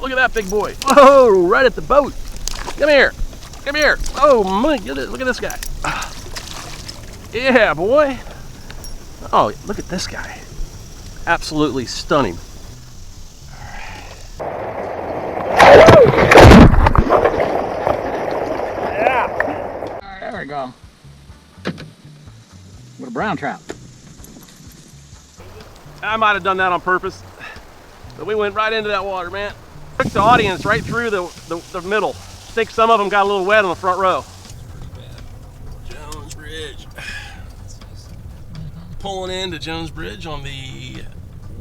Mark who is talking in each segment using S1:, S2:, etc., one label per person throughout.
S1: look at that big boy. Whoa, right at the boat. Come here. Come here. Oh my goodness, look at this guy. Yeah, boy. Oh, look at this guy. Absolutely stunning.
S2: Yeah. All right, there we go. With a brown trout.
S1: I might have done that on purpose, but we went right into that water, man. Took the audience right through the middle. I think some of them got a little wet on the front row. Jones Bridge. Pulling into Jones Bridge on the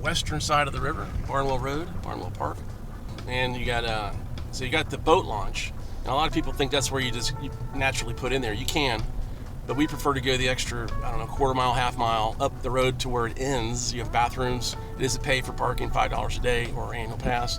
S1: western side of the river, Barnwell Road, Barnwell Park. And you got so you got the boat launch. Now, a lot of people think that's where you naturally put in there. You can, but we prefer to go the extra, I don't know, quarter mile, half mile up the road to where it ends. You have bathrooms. It is a pay for parking, $5 a day or annual pass.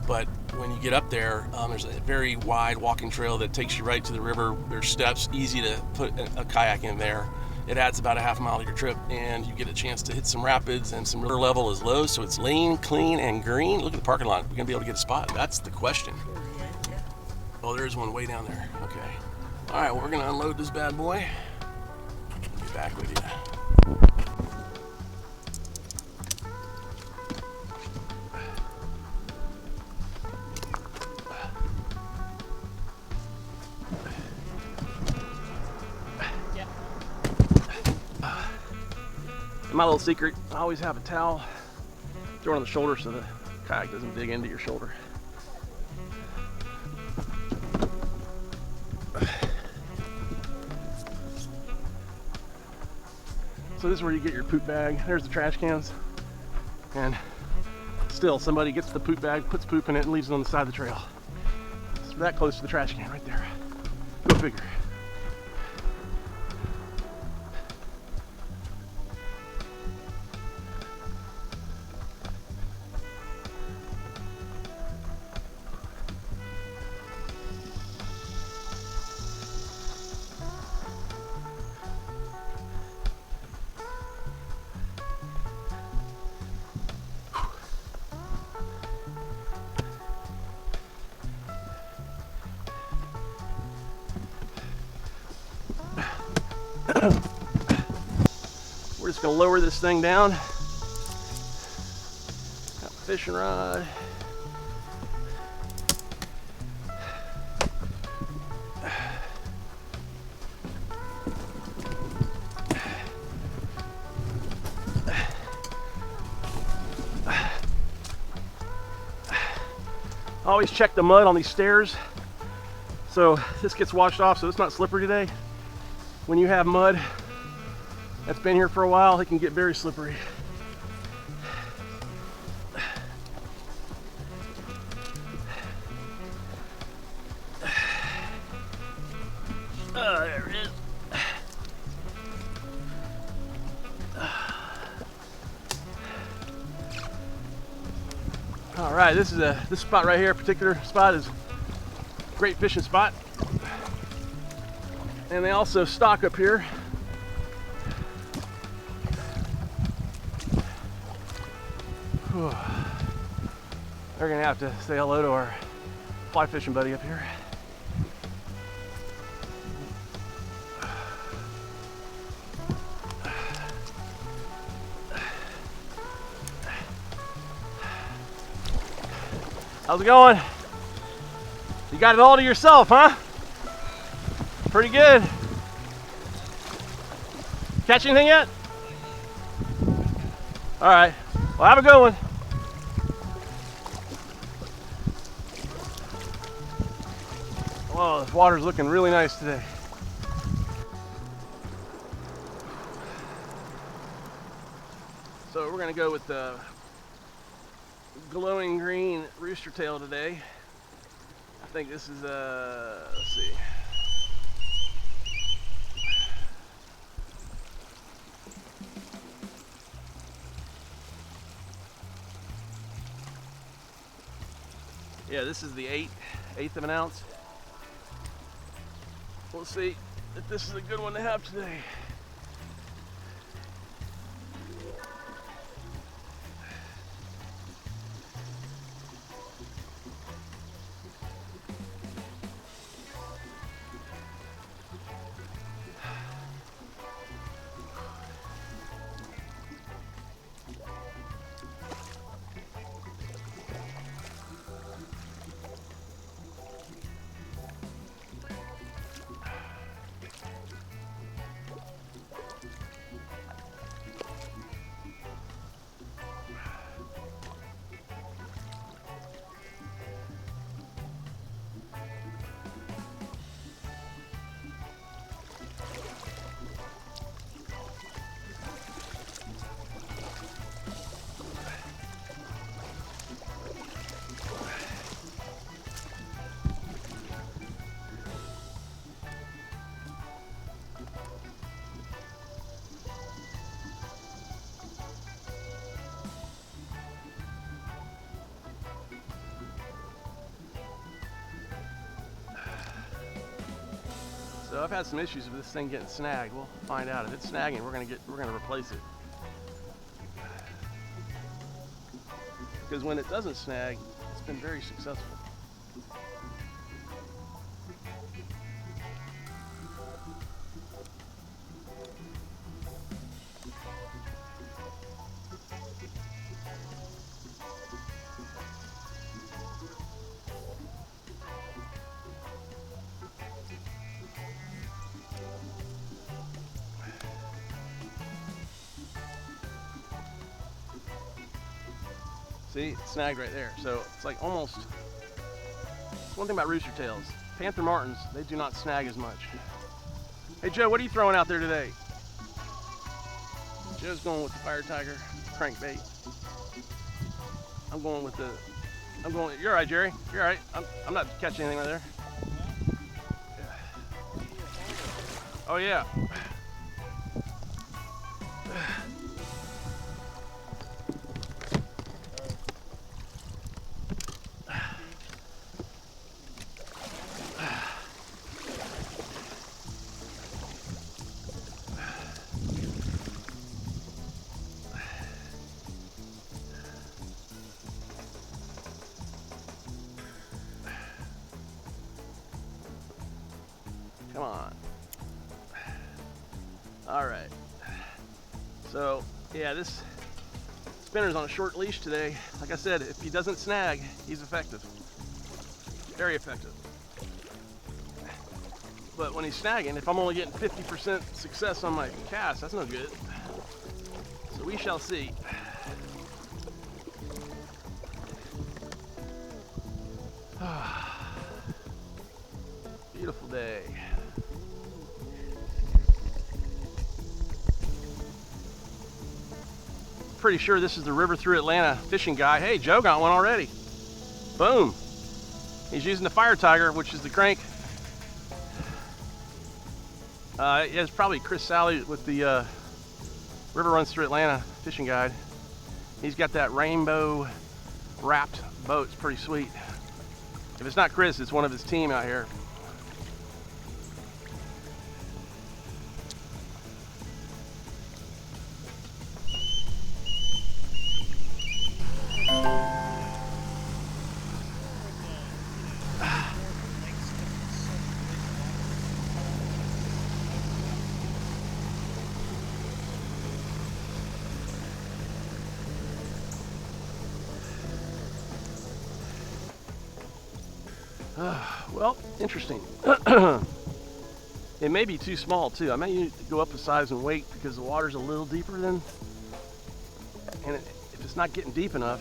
S1: But when you get up there, there's a very wide walking trail that takes you right to the river. There's steps, easy to put a kayak in there. It adds about a half mile to your trip, and you get a chance to hit some rapids, and some river level is low, so it's lean, clean, and green. Look at the parking lot. We're gonna be able to get a spot. That's the question. Oh, there's one way down there. Okay. All right, well, we're gonna unload this bad boy. Get back with you. My little secret, I always have a towel, throw it on the shoulder so the kayak doesn't dig into your shoulder. So this is where you get your poop bag. There's the trash cans. And still, somebody gets the poop bag, puts poop in it, and leaves it on the side of the trail. It's that close to the trash can right there. Go figure. We're just gonna lower this thing down. Got the fishing rod. Always check the mud on these stairs. So this gets washed off, so it's not slippery today. When you have mud that's been here for a while, it can get very slippery. Oh, there it is. All right, this spot right here, particular spot is a great fishing spot. And they also stock up here. Whew. They're gonna have to say hello to our fly fishing buddy up here. How's it going? You got it all to yourself, huh? Pretty good. Catch anything yet? All right. Well, have a good one. Well, this water's looking really nice today. So we're gonna go with the glowing green rooster tail today. I think this is let's see. Yeah, this is the eighth of an ounce. We'll see if this is a good one to have today. So I've had some issues with this thing getting snagged. We'll find out. If it's snagging, we're gonna replace it. Because when it doesn't snag, it's been very successful. See, it's snagged right there. So it's like almost, one thing about rooster tails, panther martins, they do not snag as much. Hey Joe, what are you throwing out there today? Joe's going with the Firetiger crankbait. You're all right, Jerry. You're all right. I'm not catching anything right there. Oh yeah. Come on. All right. So, yeah, this spinner's on a short leash today. Like I said, if he doesn't snag, he's effective. Very effective. But when he's snagging, if I'm only getting 50% success on my cast, that's no good. So we shall see. Beautiful day. Pretty sure this is the River Through Atlanta fishing guy. Hey, Joe got one already. Boom. He's using the Firetiger, which is the crank. It's probably Chris Sally with the River Runs Through Atlanta fishing guide. He's got that rainbow wrapped boat. It's pretty sweet. If it's not Chris, it's one of his team out here. Well, interesting. It may be too small too. I may need to go up a size and weight because the water's a little deeper than, and if it's not getting deep enough,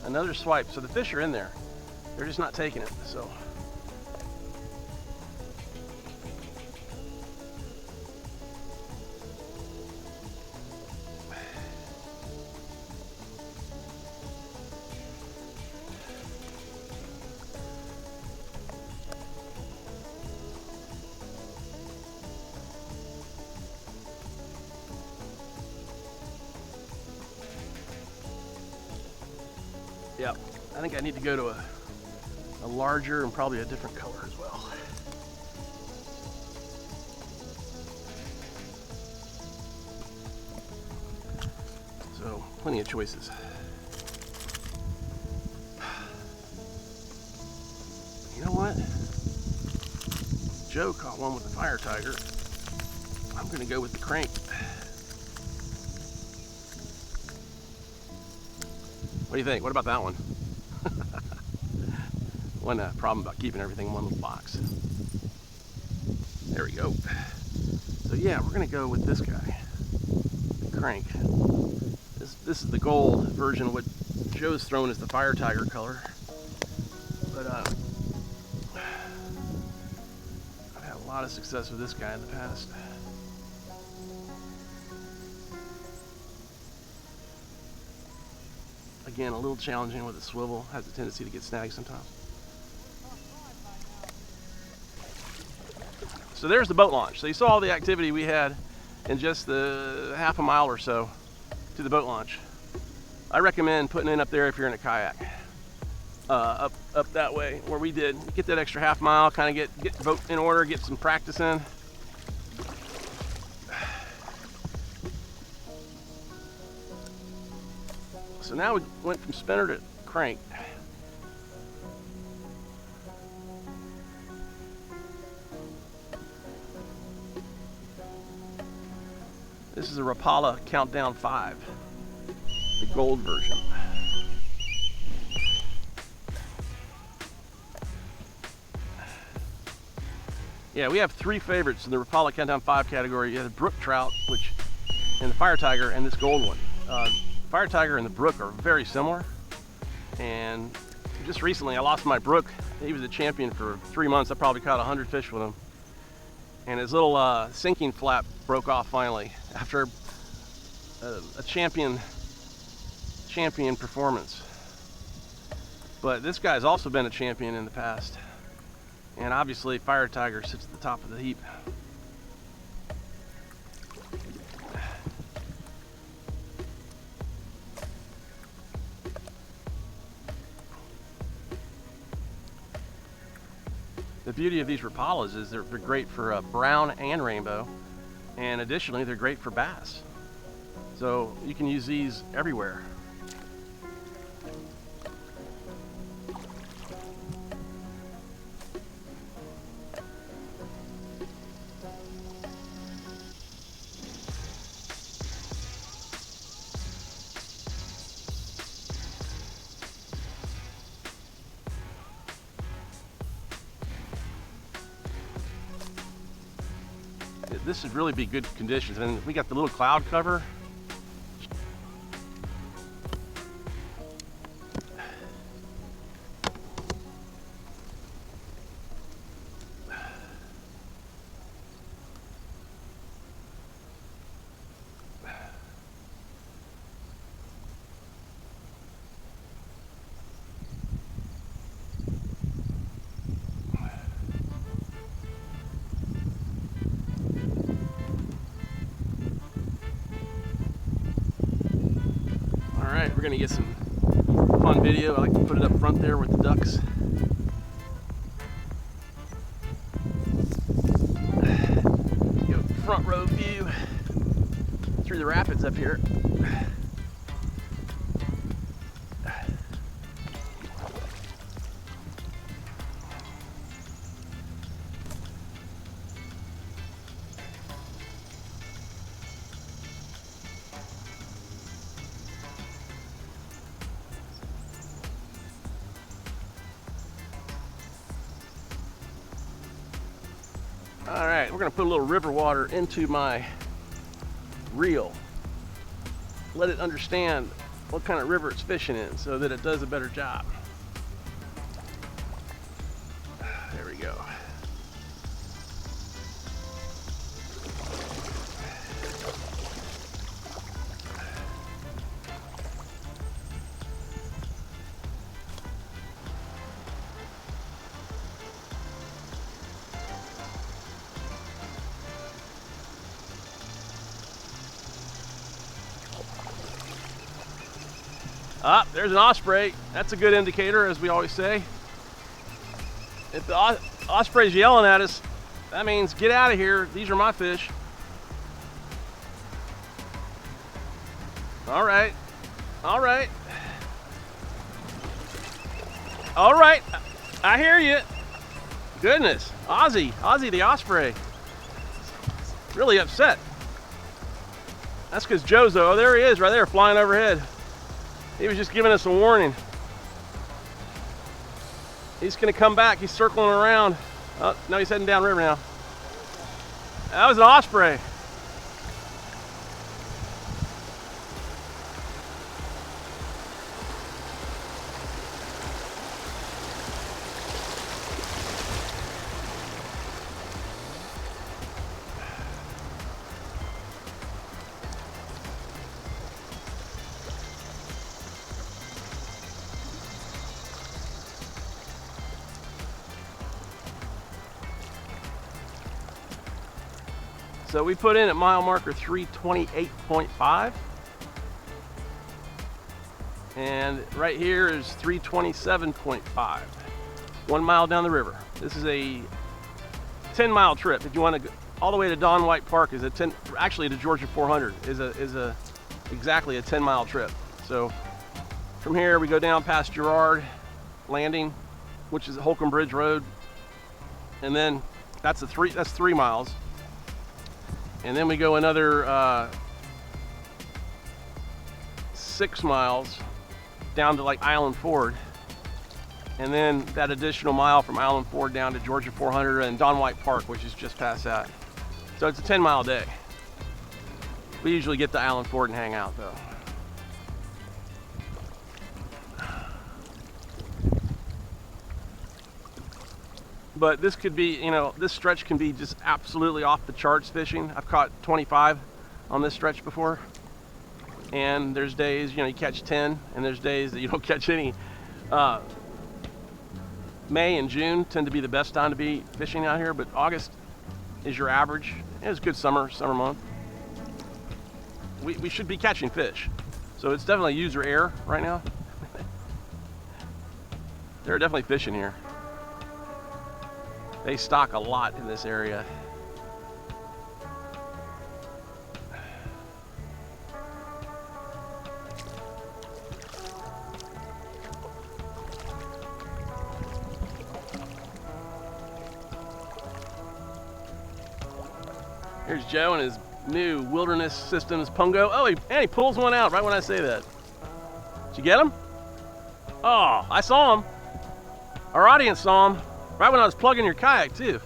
S1: another swipe. So the fish are in there. They're just not taking it. So. Yep, I think I need to go to a larger and probably a different color as well. So, plenty of choices. You know what? Joe caught one with the Firetiger. I'm gonna go with the crank. What do you think? What about that one? One problem about keeping everything in one little box. There we go. So yeah, we're gonna go with this guy, the crank. This is the gold version of what Joe's thrown as the Firetiger color. But I've had a lot of success with this guy in the past. Again, a little challenging with the swivel. Has a tendency to get snagged sometimes. So there's the boat launch. So you saw all the activity we had in just the half a mile or so to the boat launch. I recommend putting in up there if you're in a kayak. Up that way where we did. Get that extra half mile, kind of get the boat in order, get some practice in. So now we went from spinner to crank. This is a Rapala Countdown 5, the gold version. Yeah, we have three favorites in the Rapala Countdown 5 category. You have the brook trout, and the Firetiger, and this gold one. Firetiger and the brook are very similar. And just recently, I lost my brook. He was a champion for 3 months. I probably caught 100 fish with him. And his little sinking flap broke off finally after a champion performance. But this guy's also been a champion in the past. And obviously, Firetiger sits at the top of the heap. The beauty of these Rapalas is they're great for brown and rainbow, and additionally, they're great for bass. So you can use these everywhere. This should really be good conditions, and we got the little cloud cover. We're gonna get some fun video. I like to put it up front there with the ducks. Go front row view through the rapids up here. All right, we're gonna put a little river water into my reel. Let it understand what kind of river it's fishing in so that it does a better job. There we go. Ah, there's an osprey. That's a good indicator, as we always say. If the osprey's yelling at us, that means get out of here. These are my fish. All right. All right. All right. I hear you. Goodness. Ozzy the osprey. Really upset. That's because Jozo, oh, there he is right there flying overhead. He was just giving us a warning. He's gonna come back. He's circling around. Oh, no, he's heading downriver now. That was an osprey. So we put in at mile marker 328.5. And right here is 327.5. 1 mile down the river. This is a 10-mile trip. If you want to go all the way to Don White Park, is a 10. Actually, to Georgia 400 is exactly a 10-mile trip. So from here we go down past Garrard Landing, which is Holcomb Bridge Road, and then that's 3 miles. And then we go another 6 miles down to like Island Ford, and then that additional mile from Island Ford down to Georgia 400 and Don White Park, which is just past that. So it's a 10-mile day. We usually get to Island Ford and hang out though. But this could be, you know, this stretch can be just absolutely off the charts fishing. I've caught 25 on this stretch before. And there's days, you know, you catch 10, and there's days that you don't catch any. May and June tend to be the best time to be fishing out here, but August is your average. It's a good summer month. We should be catching fish. So it's definitely user error right now. There are definitely fish in here. They stock a lot in this area. Here's Joe and his new Wilderness Systems Pungo. Oh, and he pulls one out right when I say that. Did you get him? Oh, I saw him. Our audience saw him right when I was plugging your kayak too.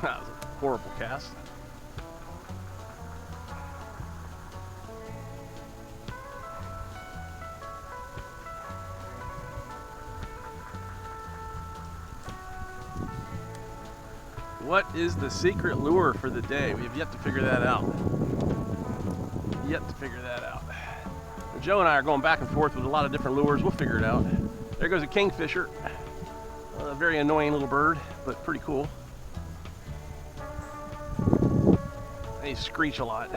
S1: That was a horrible cast. What is the secret lure for the day? We have yet to figure that out. Joe and I are going back and forth with a lot of different lures. We'll figure it out. There goes a kingfisher. A very annoying little bird, but pretty cool. They screech a lot.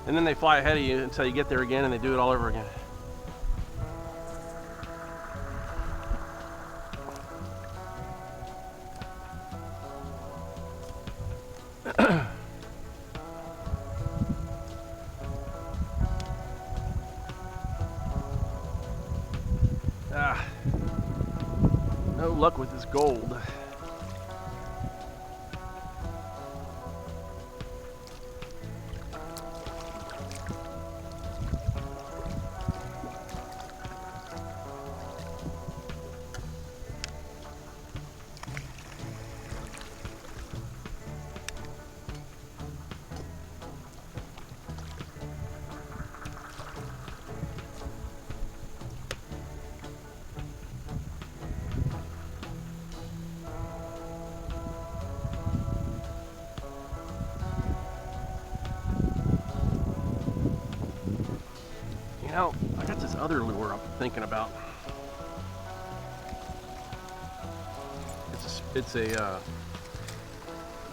S1: And then they fly ahead of you until you get there again and they do it all over again. No luck with this gold. Now, I got this other lure I'm thinking about.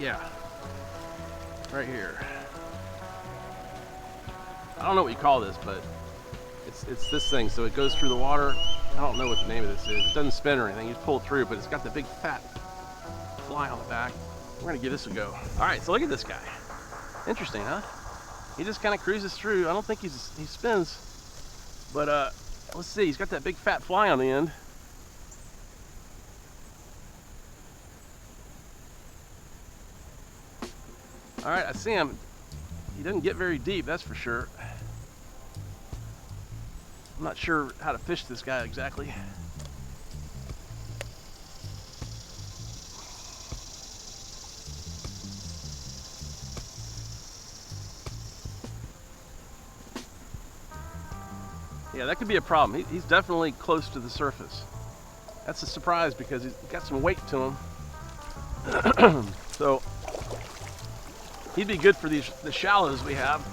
S1: Yeah, right here. I don't know what you call this, but it's this thing. So it goes through the water. I don't know what the name of this is. It doesn't spin or anything. You just pull it through, but it's got the big fat fly on the back. We're gonna give this a go. All right, so look at this guy. Interesting, huh? He just kind of cruises through. I don't think he spins, but let's see. He's got that big fat fly on the end. All right, I see him. He doesn't get very deep, that's for sure. I'm not sure how to fish this guy exactly. Yeah, that could be a problem. He's definitely close to the surface. That's a surprise because he's got some weight to him. So he'd be good for the shallows we have.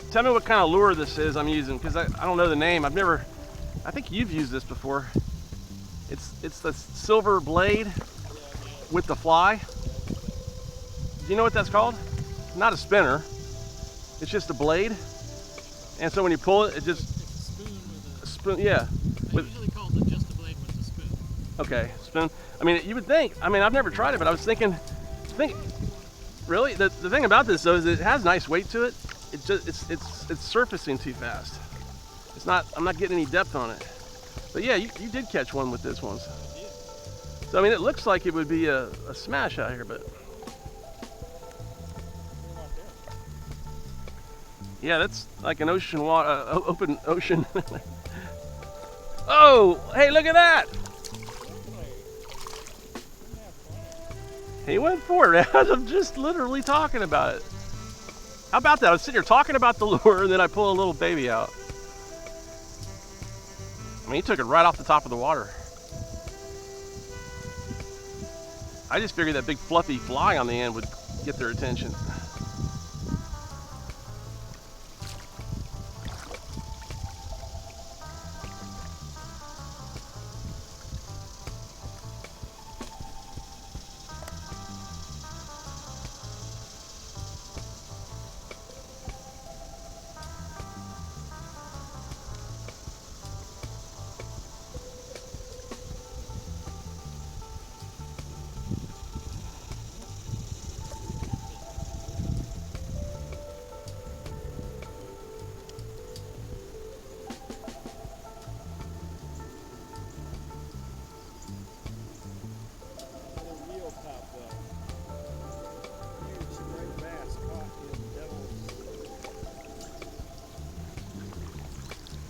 S1: Tell me what kind of lure this is I'm using, because I don't know the name. I think you've used this before. It's the silver blade with the fly. Do you know what that's called? Not a spinner. It's just a blade. And so when you pull it, it just...
S3: It's a spoon with a...
S1: spoon, yeah.
S3: I usually call it just a blade with a spoon.
S1: Okay, spoon. I mean, you would think, I mean, I've never tried it, but I was thinking, really? The thing about this though is it has nice weight to it. It's surfacing too fast. I'm not getting any depth on it. But yeah, you did catch one with this once. So I mean, it looks like it would be a smash out here, but yeah, that's like an ocean water, open ocean. Oh, hey, look at that! He went for it. I'm just literally talking about it. How about that? I was sitting here talking about the lure and then I pull a little baby out. I mean, he took it right off the top of the water. I just figured that big fluffy fly on the end would get their attention.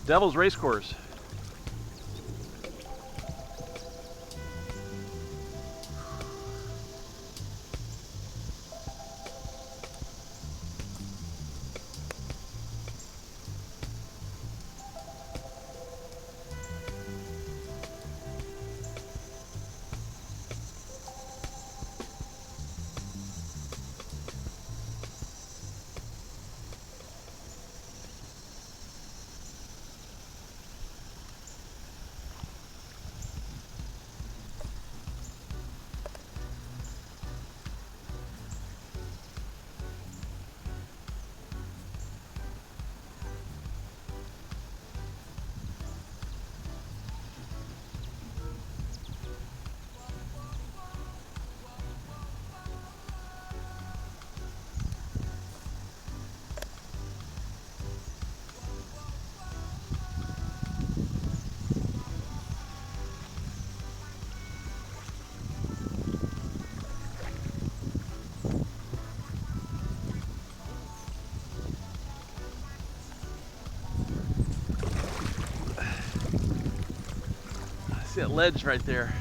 S1: Devil's Racecourse. See that ledge right there?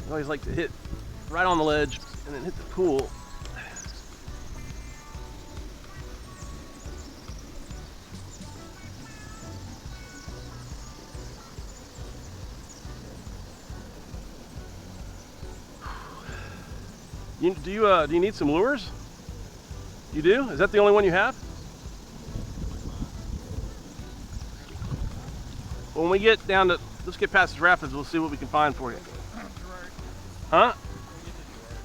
S1: I always like to hit right on the ledge and then hit the pool. Do you need some lures? You do? Is that the only one you have? When we get down to, let's get past the rapids, we'll see what we can find for you. Huh?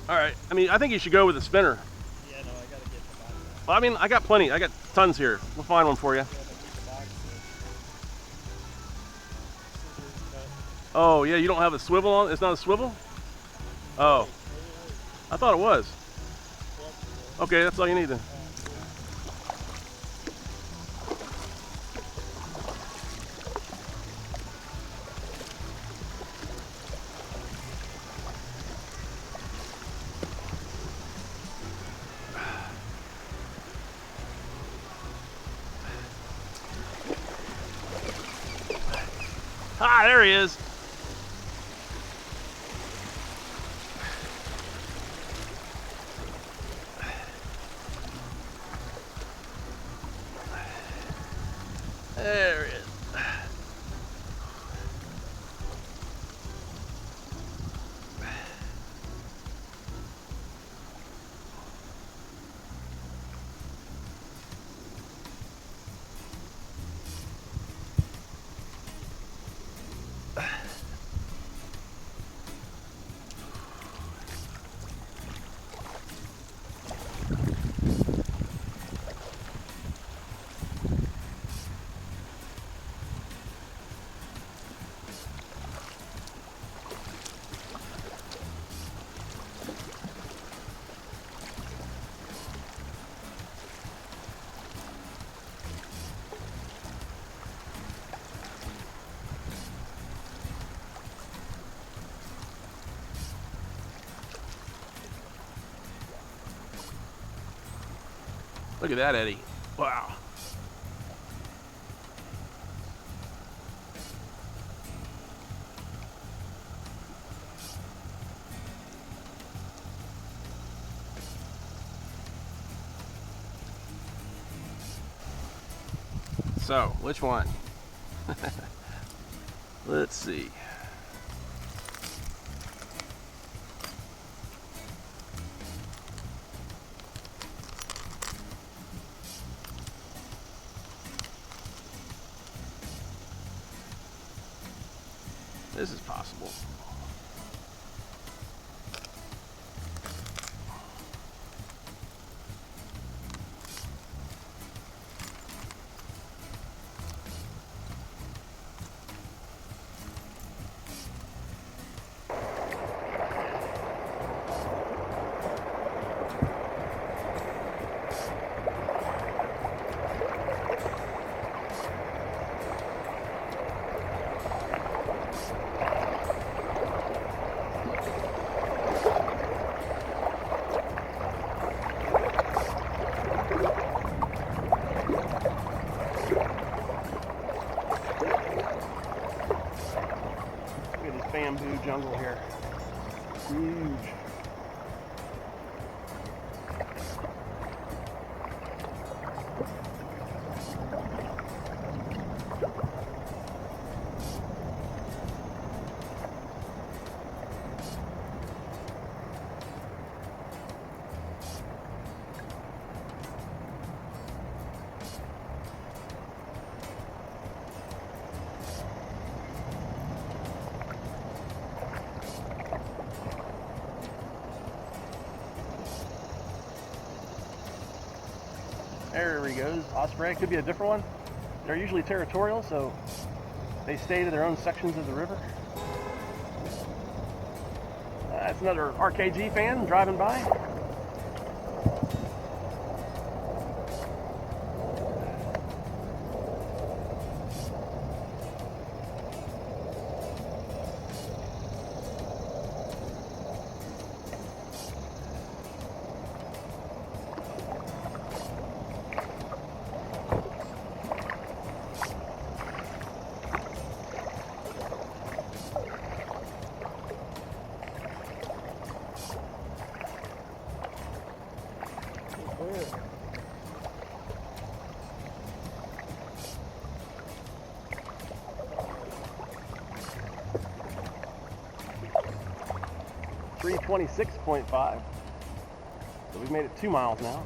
S1: All right. I mean, I think you should go with a spinner.
S3: Yeah, no, I gotta get the box.
S1: Well, I mean, I got plenty. I got tons here. We'll find one for you. Oh, yeah, you don't have a swivel on? It's not a swivel? Oh. I thought it was. Okay, that's all you need then. Ah, there he is. There it is. Look at that eddy. Wow. So, which one? Let's see. This is possible. Bamboo jungle here. Huge. There he goes. Osprey. Could be a different one. They're usually territorial, so they stay to their own sections of the river. That's another RKG fan driving by. 326.5. So we've made it 2 miles now.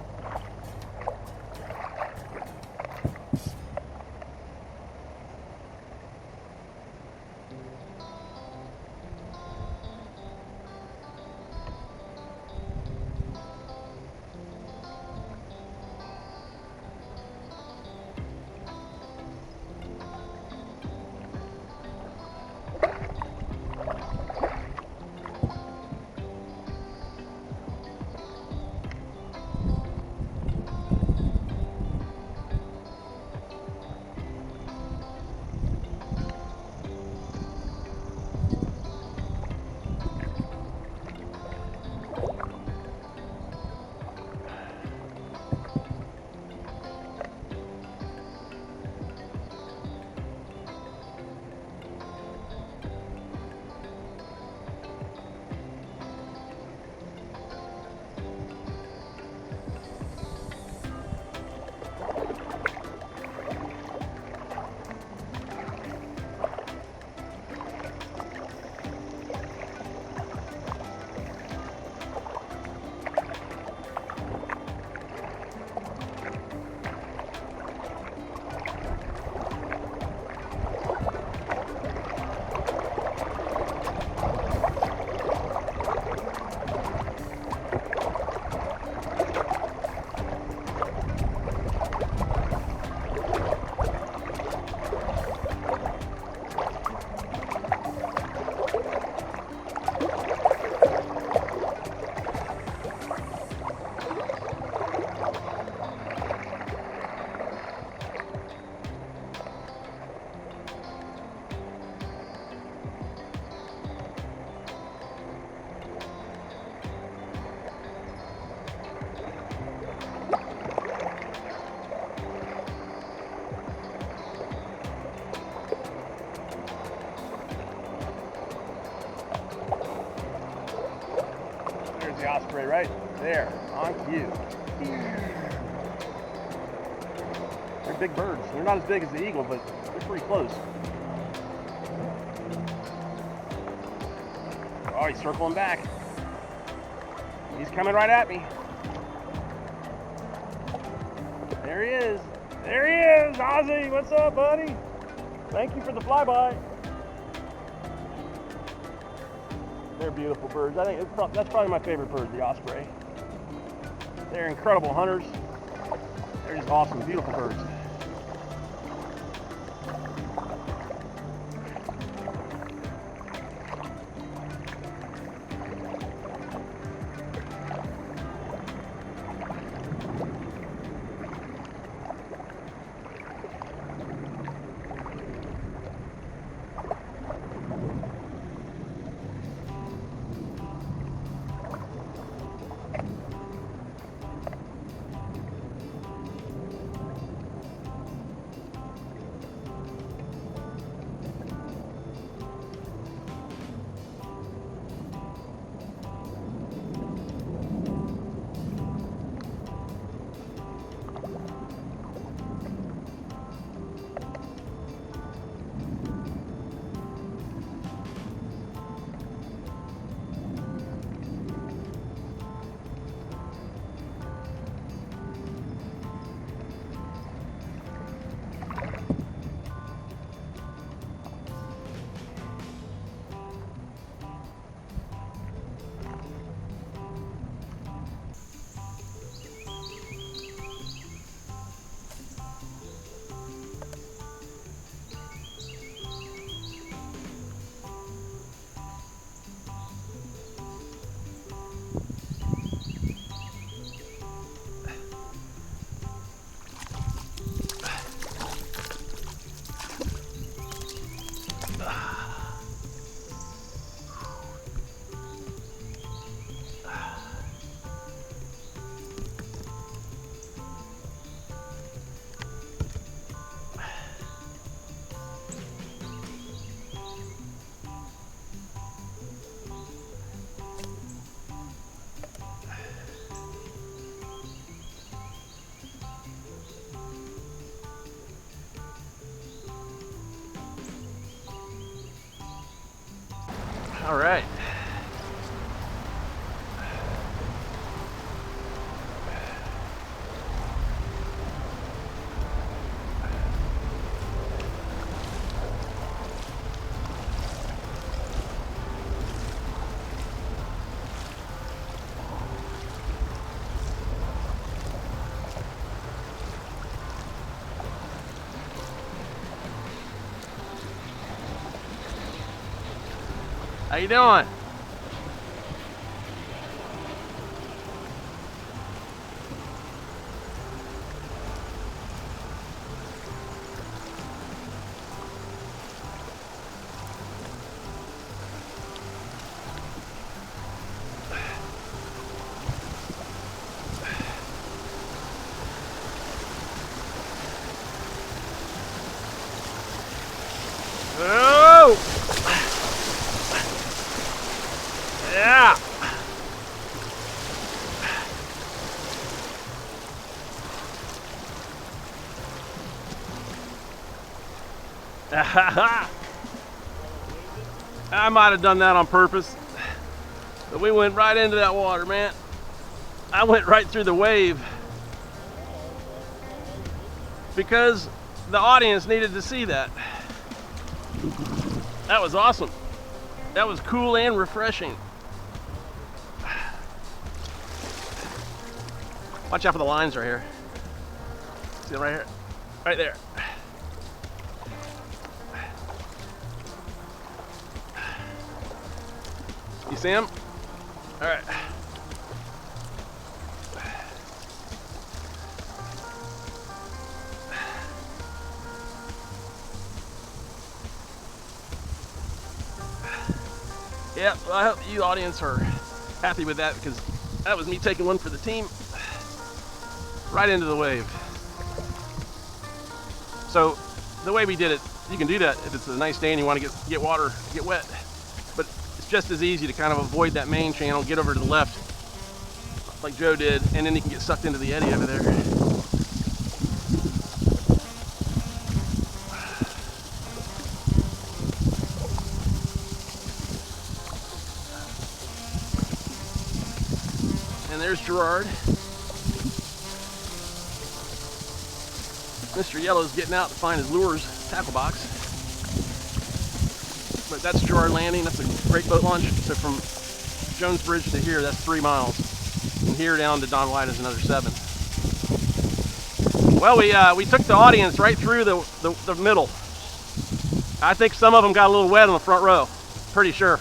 S1: The osprey right there on cue. They're big birds. They're not as big as the eagle, but they're pretty close. Oh, he's circling back. He's coming right at me. There he is. There he is. Ozzy, what's up, buddy? Thank you for the flyby. They're beautiful birds. I think that's probably my favorite bird, the osprey. They're incredible hunters. They're just awesome, beautiful birds.
S4: All right.
S1: How you doing? Oh! Yeah! I might have done that on purpose, but we went right into that water, man. I went right through the wave because the audience needed to see that. That was awesome. That was cool and refreshing. Watch out for the lines right here. See them right here? Right there. You see them? All right. Yeah, well, I hope you audience are happy with that because that was me taking one for the team right into the wave. So the way we did it, you can do that if it's a nice day and you want to get water, get wet. But it's just as easy to kind of avoid that main channel, get over to the left like Joe did, and then you can get sucked into the eddy over there. And there's Garrard. Mr. Yellow's getting out to find his lures tackle box. But that's Garrard Landing. That's a great boat launch. So from Jones Bridge to here, that's 3 miles. And here down to Don White is another 7. Well, we took the audience right through the middle. I think some of them got a little wet on the front row. Pretty sure.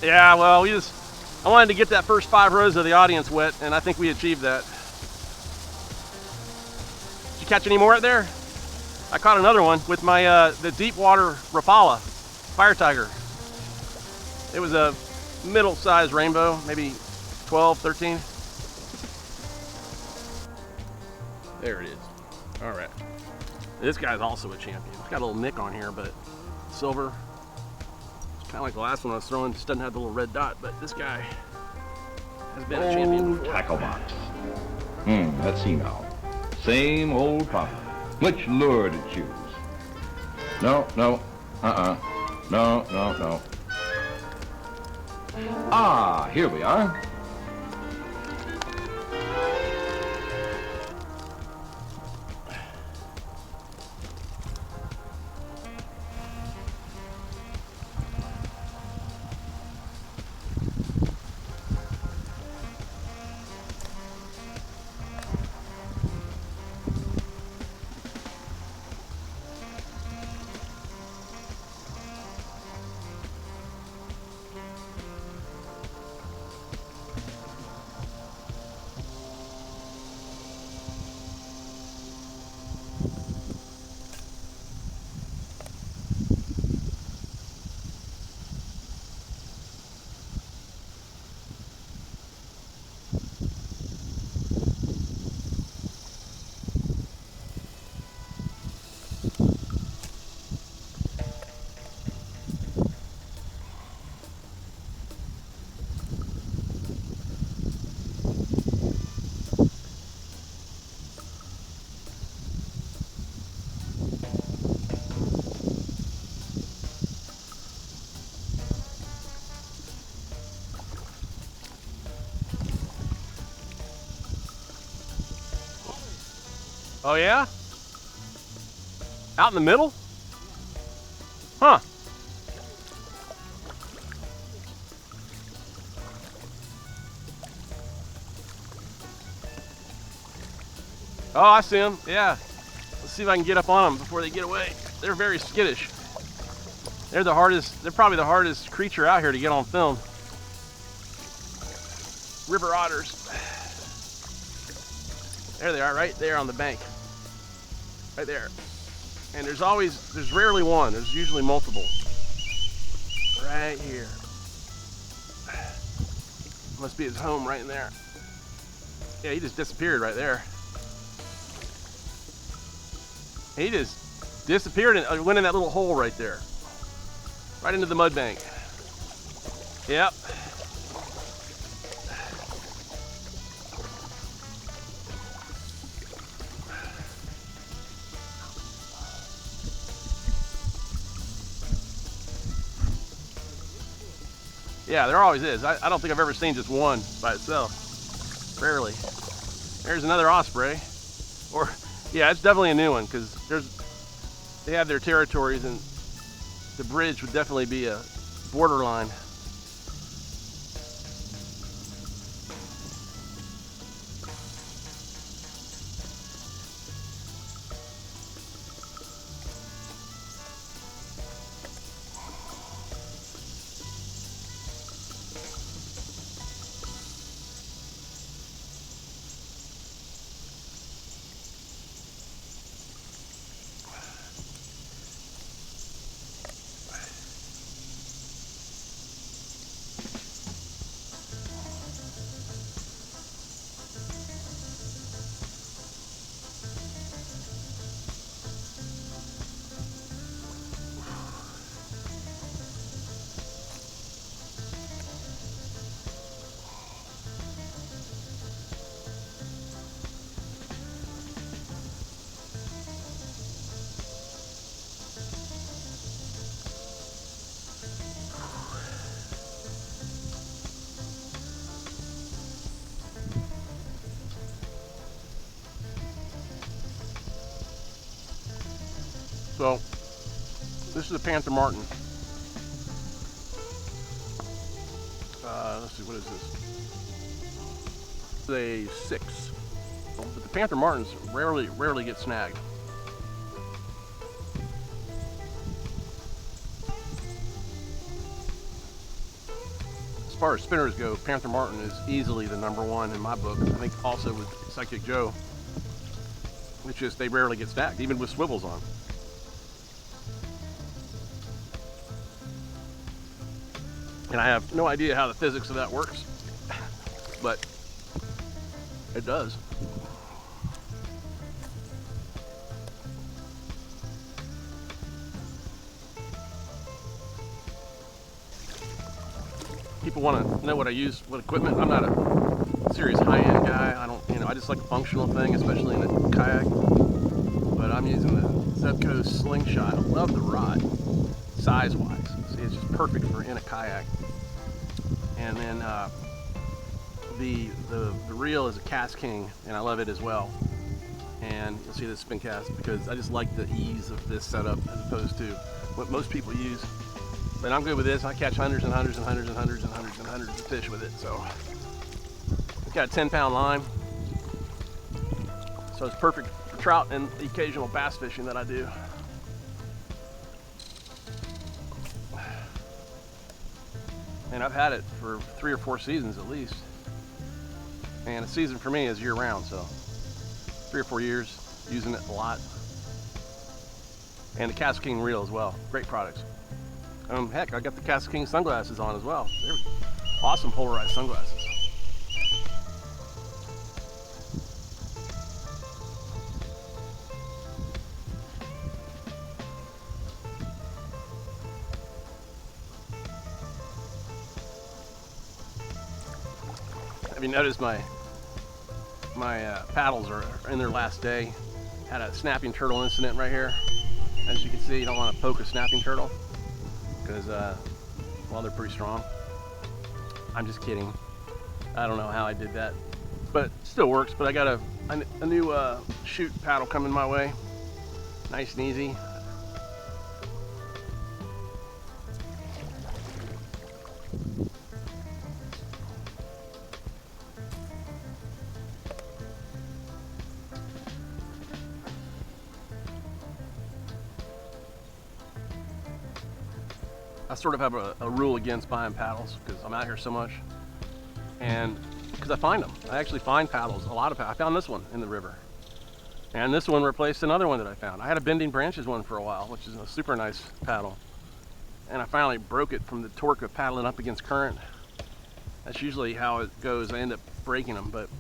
S1: Yeah, well, I wanted to get that first 5 rows of the audience wet, and I think we achieved that. Did you catch any more out there? I caught another one with my the deep water Rapala Firetiger. It was a middle-sized rainbow, maybe 12, 13. There it is. All right. This guy's also a champion. It's got a little nick on here, but silver. Kind of like the last one I was throwing, just doesn't have the little red dot, but this guy has been a champion before.
S4: Tackle box. Let's see now. Same old problem. Which lure to choose? No. No. Ah, here we are.
S1: Oh yeah? Out in the middle? Huh. Oh, I see them. Yeah. Let's see if I can get up on them before they get away. They're very skittish. They're the hardest, they're probably the hardest creature out here to get on film. River otters. There they are, right there on the bank. Right there. And there's rarely one, there's usually multiple. Right here. Must be his home right in there. Yeah, he just disappeared right there. He just disappeared and went in that little hole right there. Right into the mud bank. Yep. Yeah, there always is. I don't think I've ever seen just one by itself. Rarely. There's another osprey. Or, yeah, it's definitely a new one because they have their territories, and the bridge would definitely be a borderline. So, this is a panther martin. Let's see, what is this? A 6. But the panther martins rarely get snagged. As far as spinners go, panther martin is easily the #1 in my book. I think also with Psychic Joe. It's just they rarely get snagged, even with swivels on. And I have no idea how the physics of that works, but it does. People want to know what I use, what equipment. I'm not a serious high-end guy. I just like a functional thing, especially in a kayak. But I'm using the Zebco Slingshot. I love the rod, size-wise. See, it's just perfect for in a kayak. And then the reel is a Cast King, and I love it as well. And you'll see this spin cast because I just like the ease of this setup as opposed to what most people use. But I'm good with this. I catch hundreds and hundreds and hundreds and hundreds and hundreds and hundreds of fish with it. So I've got a 10-pound line, so it's perfect for trout and the occasional bass fishing that I do. And I've had it for 3 or 4 seasons at least. And a season for me is year round, so 3 or 4 years using it a lot. And the Cast King reel as well, great products. Heck, I got the Cast King sunglasses on as well. They're awesome polarized sunglasses. Have you noticed my paddles are in their last day? Had a snapping turtle incident right here. As you can see, you don't want to poke a snapping turtle because, well, they're pretty strong. I'm just kidding. I don't know how I did that, but it still works. But I got a new shoot paddle coming my way. Nice and easy. I sort of have a rule against buying paddles because I'm out here so much, and because I find them. I actually find paddles, a lot of paddles. I found this one in the river, and this one replaced another one that I found. I had a bending branches one for a while, which is a super nice paddle, and I finally broke it from the torque of paddling up against current. That's usually how it goes. I end up breaking them, but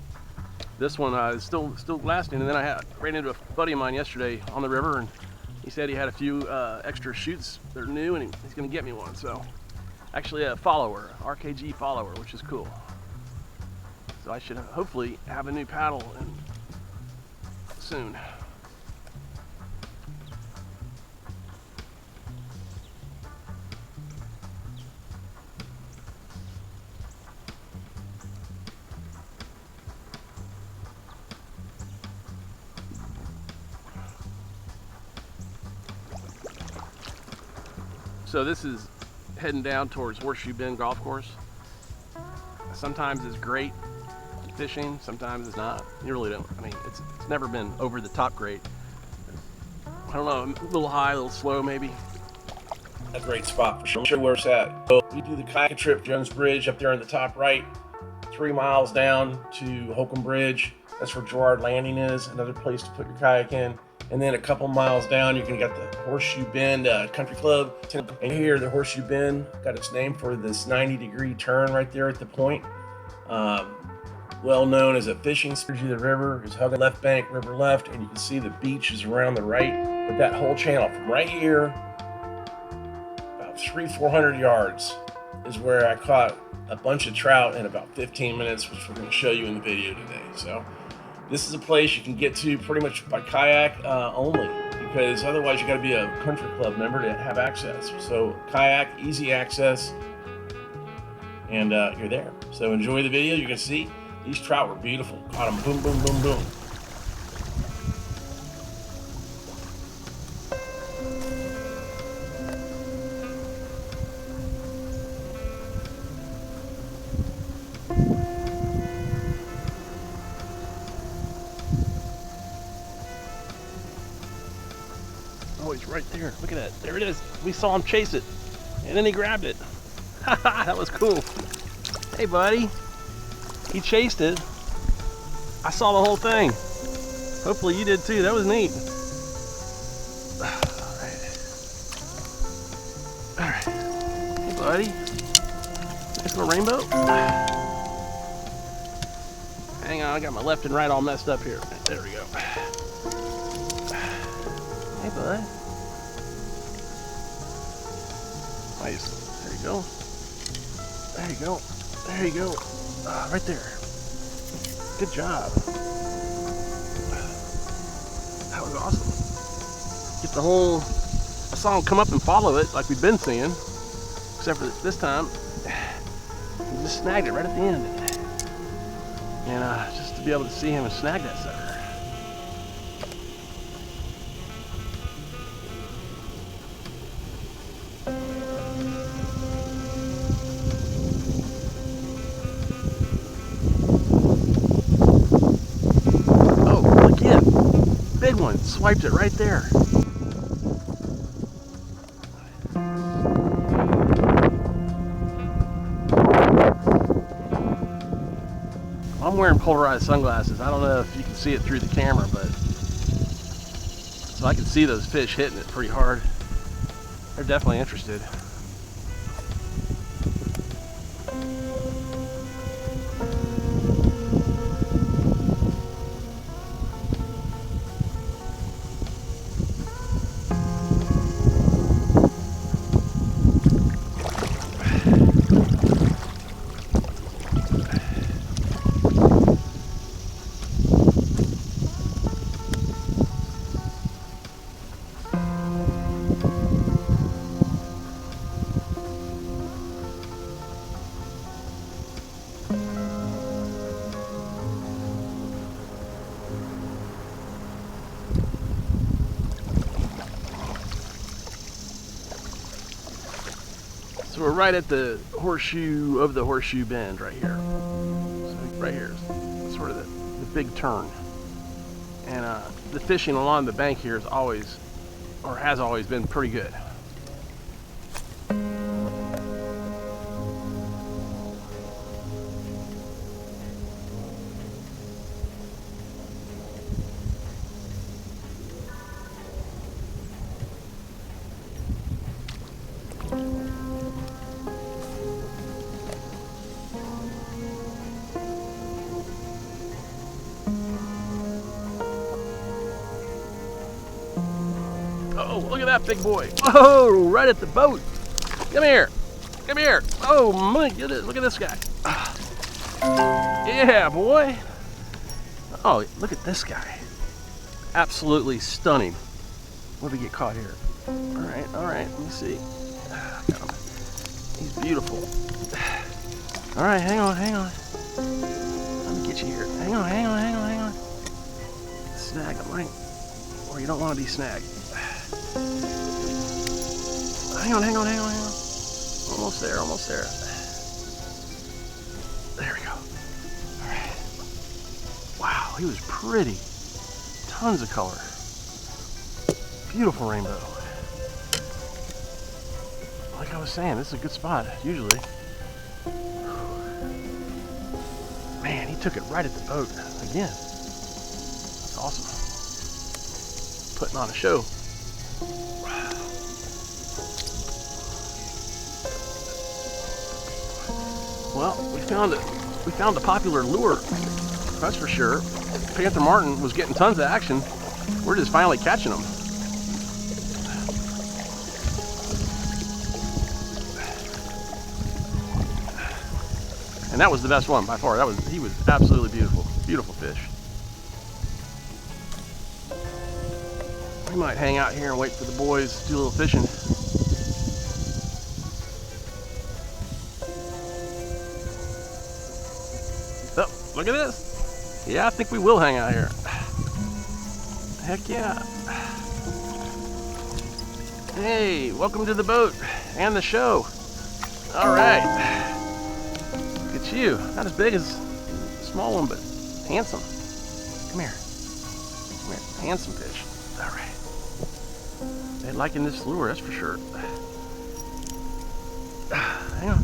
S1: this one is still lasting. And then I ran into a buddy of mine yesterday on the river, and he said he had a few extra chutes that are new, and he's going to get me one. So actually a follower, RKG follower, which is cool. So I should hopefully have a new paddle soon. So this is heading down towards Horseshoe Bend Golf Course. Sometimes it's great fishing, sometimes it's not. You really don't. I mean, it's never been over the top great. I don't know, a little high, a little slow maybe.
S5: A great spot for sure. I'm sure where it's at. So we do the kayak trip, Jones Bridge up there in the top right, 3 miles down to Holcomb Bridge. That's where Garrard Landing is, another place to put your kayak in. And then a couple miles down, you can get the Horseshoe Bend Country Club. And here, the Horseshoe Bend got its name for this 90-degree turn right there at the point. Well known as a fishing spot. The river is hugging left bank, river left, and you can see the beach is around the right. But that whole channel from right here, about 300-400 yards, is where I caught a bunch of trout in about 15 minutes, which we're going to show you in the video today. So this is a place you can get to pretty much by kayak only, because otherwise you got to be a country club member to have access. So kayak, easy access, and you're there. So enjoy the video. You can see these trout were beautiful. Caught them, boom, boom, boom, boom.
S1: Oh, he's right there. Look at that. There it is. We saw him chase it, and then he grabbed it. That was cool. Hey, buddy. He chased it. I saw the whole thing. Hopefully you did too. That was neat. All right. Hey, buddy. Nice little rainbow. Hang on, I got my left and right all messed up here. There we go. Hey, bud. Nice. There you go. There you go. There you go. Right there. Good job. That was awesome. Get the whole... I saw him come up and follow it like we've been seeing. Except for this time, he just snagged it right at the end. And just to be able to see him and snag that sucker. Big one, swiped it right there. I'm wearing polarized sunglasses. I don't know if you can see it through the camera, but so I can see those fish hitting it pretty hard. They're definitely interested. So we're right at the horseshoe of the Horseshoe Bend right here. So right here is sort of the big turn. And the fishing along the bank here is always, or has always been pretty good. Whoa, look at that big boy. Whoa, right at the boat. Come here. Come here. Oh my goodness, look at this guy. Yeah, boy. Oh, look at this guy. Absolutely stunning. What did we get caught here? All right, let me see. Got him. He's beautiful. All right, hang on. Let me get you here. Hang on. Snag him, right? Or you don't want to be snagged. Hang on. Almost there. There we go. All right. Wow, he was pretty. Tons of color. Beautiful rainbow. Like I was saying, this is a good spot, usually. Man, he took it right at the boat again. That's awesome. Putting on a show. Well, we found a popular lure, that's for sure. Panther Martin was getting tons of action. We're just finally catching them. And that was the best one by far. He was absolutely beautiful. Beautiful fish. We might hang out here and wait for the boys to do a little fishing. Oh, look at this. Yeah, I think we will hang out here. Heck yeah. Hey, welcome to the boat and the show. All right. Look at you. Not as big as the small one, but handsome. Come here. Handsome fish. All right. They're liking this lure, that's for sure. Hang on.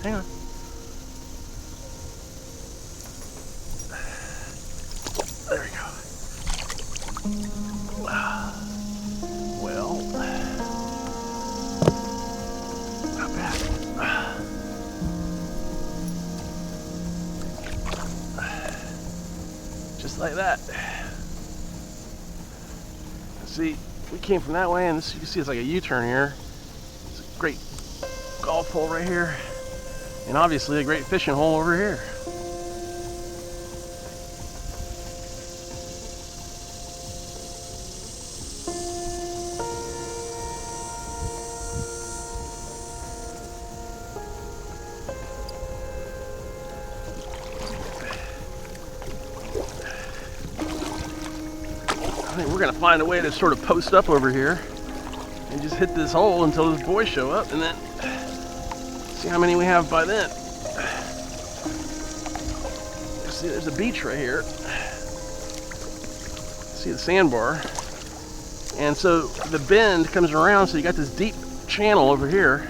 S1: There we go. Well, not bad. Just like that. See, we came from that way, and this, you can see it's like a U-turn here. It's a great golf hole right here, and obviously a great fishing hole over here. I think we're gonna find a way to sort of post up over here and just hit this hole until those boys show up, and then see how many we have by then. See, there's a beach right here. See the sandbar. And so the bend comes around, so you got this deep channel over here.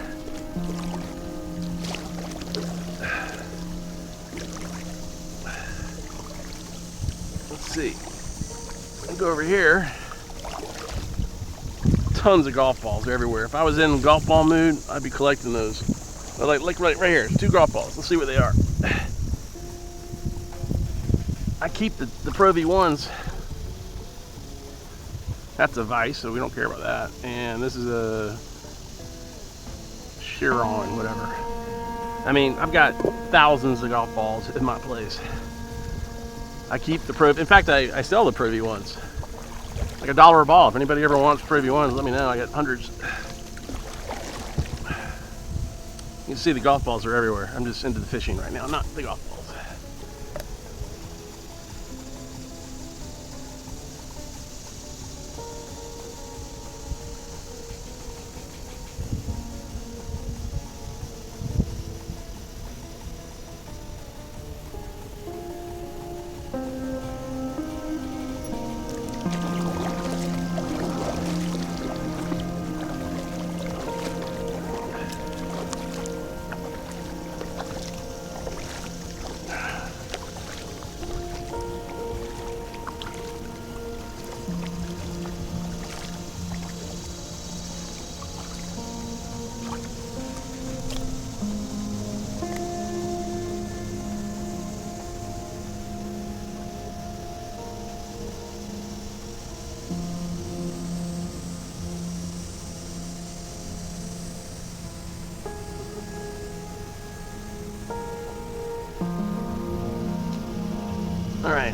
S1: Let's see. Go over here. Tons of golf balls everywhere. If I was in golf ball mood, I'd be collecting those. Like right here, 2 golf balls. Let's see what they are. I keep the Pro V1s. That's a Vice, so we don't care about that. And this is a Chiron, whatever. I mean, I've got thousands of golf balls in my place. I keep the Pro. In fact, I sell the Pro V1s. Like $1 a ball. If anybody ever wants Pro V1s, let me know. I got hundreds. You can see the golf balls are everywhere. I'm just into the fishing right now, not the golf balls.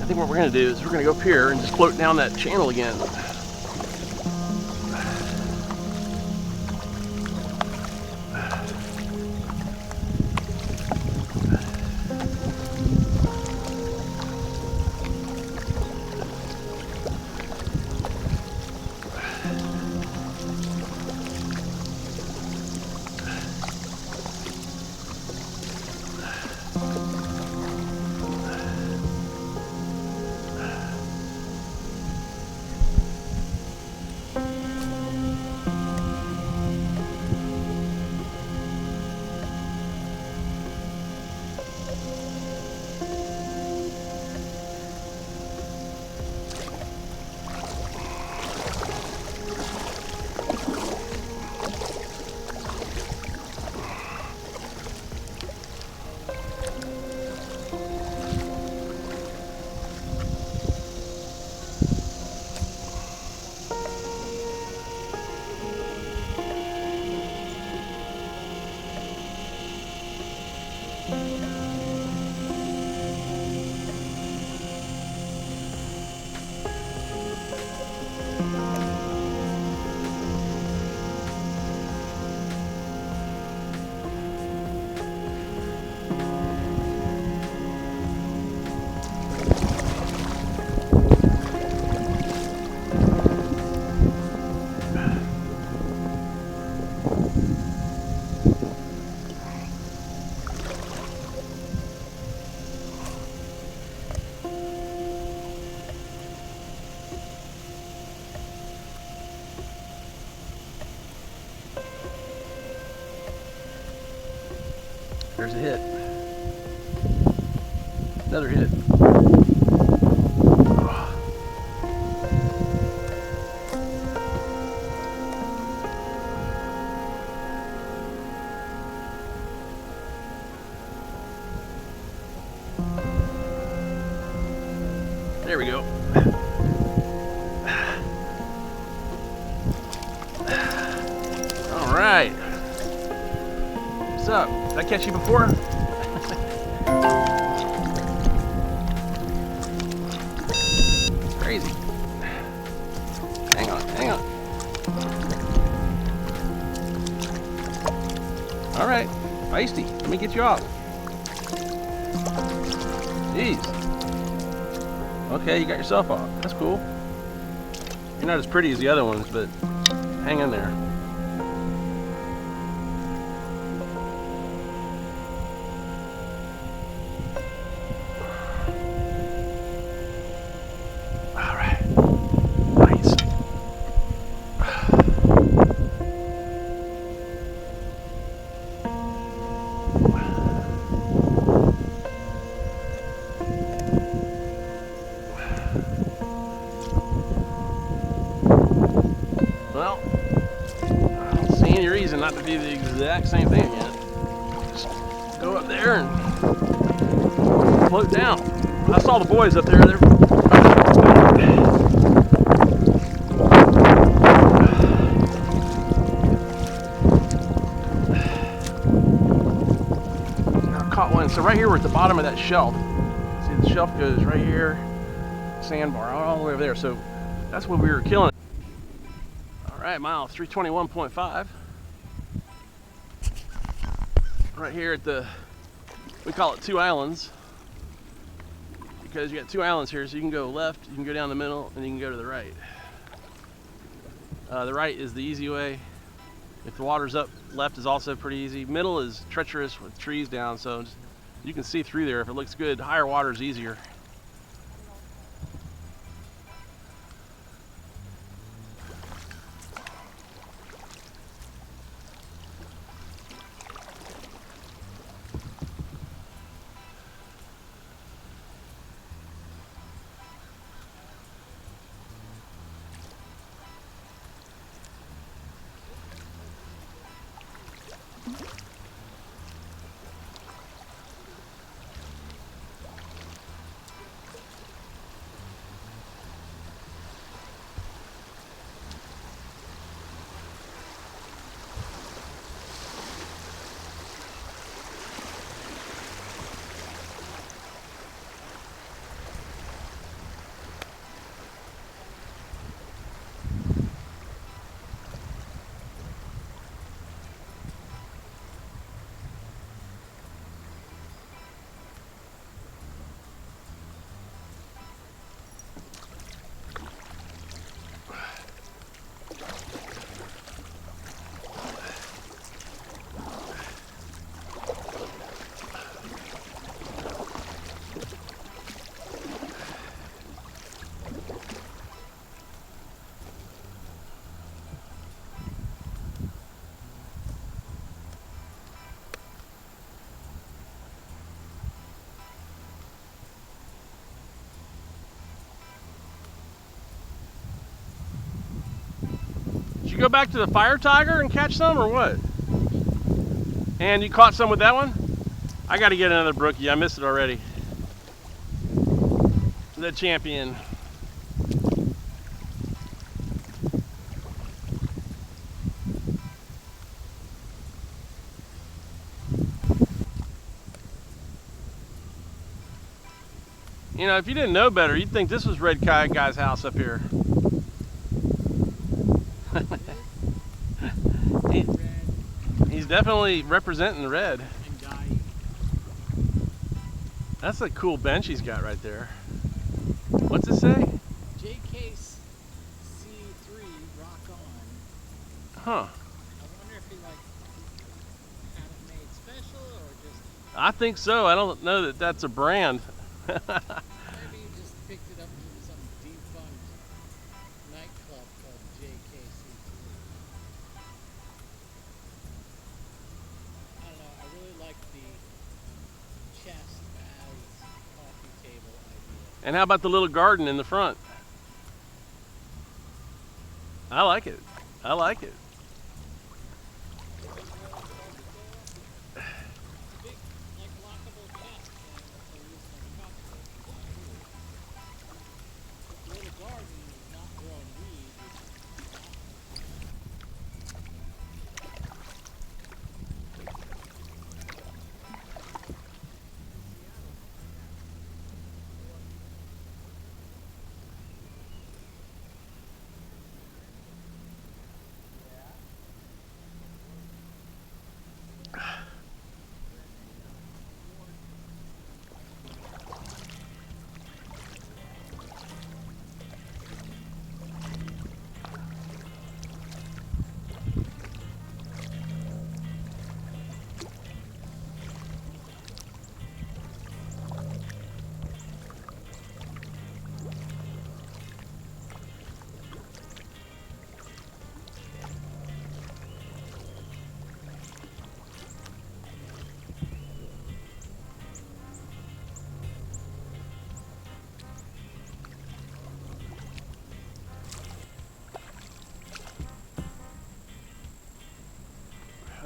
S1: I think what we're gonna do is we're gonna go up here and just float down that channel again. There's a hit. Another hit. There we go. All right. What's up? Did I catch you before? It's crazy. Hang on, hang on. All right, feisty. Let me get you off. Jeez. Okay, you got yourself off. That's cool. You're not as pretty as the other ones, but hang in there. All right. Nice. Well, I don't see any reason not to do the exact same thing again. Just go up there and float down. I saw the boys up there. They're I caught one. So right here we're at the bottom of that shelf. See, the shelf goes right here, sandbar all the way over there. So that's when we were killing it. All right, mile 321.5. Right here at the, we call it two islands, because you got two islands here, so you can go left, you can go down the middle, and you can go to the right. The right is the easy way. If the water's up, left is also pretty easy. Middle is treacherous with trees down, so just, you can see through there if it looks good. Higher water is easier. you go back to the Firetiger and catch some or what? And you caught some with that one? I got to get another brookie. I missed it already. The champion. You know, if you didn't know better, you'd think this was Red Kayak Guy's house up here. He's definitely representing red. That's a cool bench he's got right there. What's it say?
S6: JKC3 Rock On.
S1: Huh.
S6: I wonder if he like had it made special or just
S1: I think so. I don't know that that's a brand.
S6: maybe he just picked it up from some defunct nightclub called JKC3. I don't know. I really like the chest as coffee table idea.
S1: And how about the little garden in the front? I like it. I like it.
S6: It's a big, like, lockable chest, and they use some cocktail. The little garden is not growing weeds.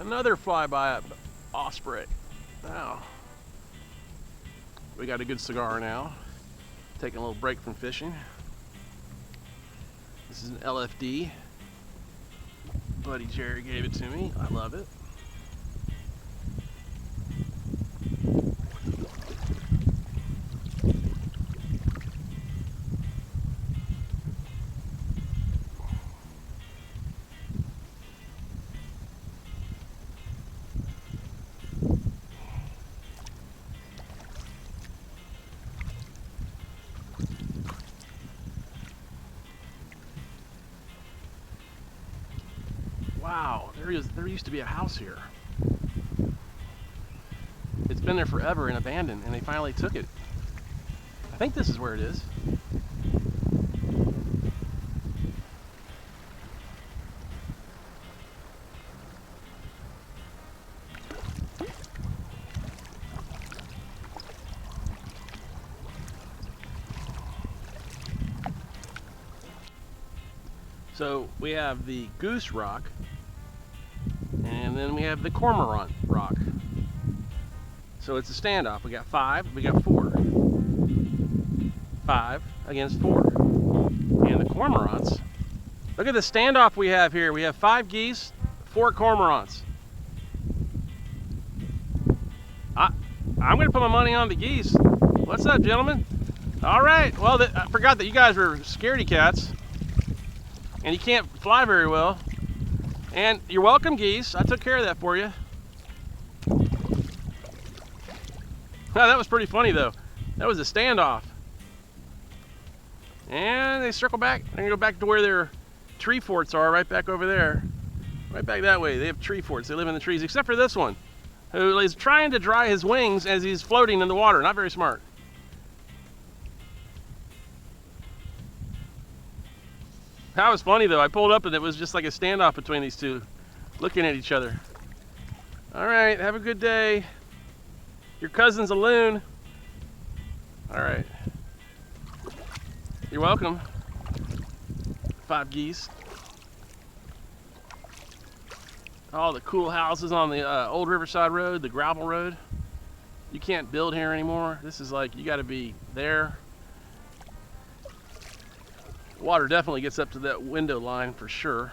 S1: Another flyby osprey. Wow. We got a good cigar now. Taking a little break from fishing. This is an LFD. Buddy Jerry gave it to me. I love it. Wow, there used to be a house here. It's been there forever and abandoned, and they finally took it. I think this is where it is. So we have the Goose Rock, and then we have the Cormorant Rock. So it's a standoff. We got 5, we got 4. 5 against 4. And the Cormorants, look at the standoff we have here. We have 5 geese, 4 Cormorants. I'm going to put my money on the geese. What's up, gentlemen? All right. Well, I forgot that you guys were scaredy cats. And you can't fly very well. And you're welcome, geese. I took care of that for you. That was pretty funny, though. That was a standoff. And they circle back. They're going to go back to where their tree forts are, right back over there. Right back that way. They have tree forts. They live in the trees, except for this one, who is trying to dry his wings as he's floating in the water. Not very smart. That was funny, though. I pulled up and it was just like a standoff between these two, looking at each other. All right, have a good day. Your cousin's a loon. All right. You're welcome. 5 geese. All the cool houses on the old Riverside Road, the gravel road. You can't build here anymore. This is like, you got to be there. Water definitely gets up to that window line for sure.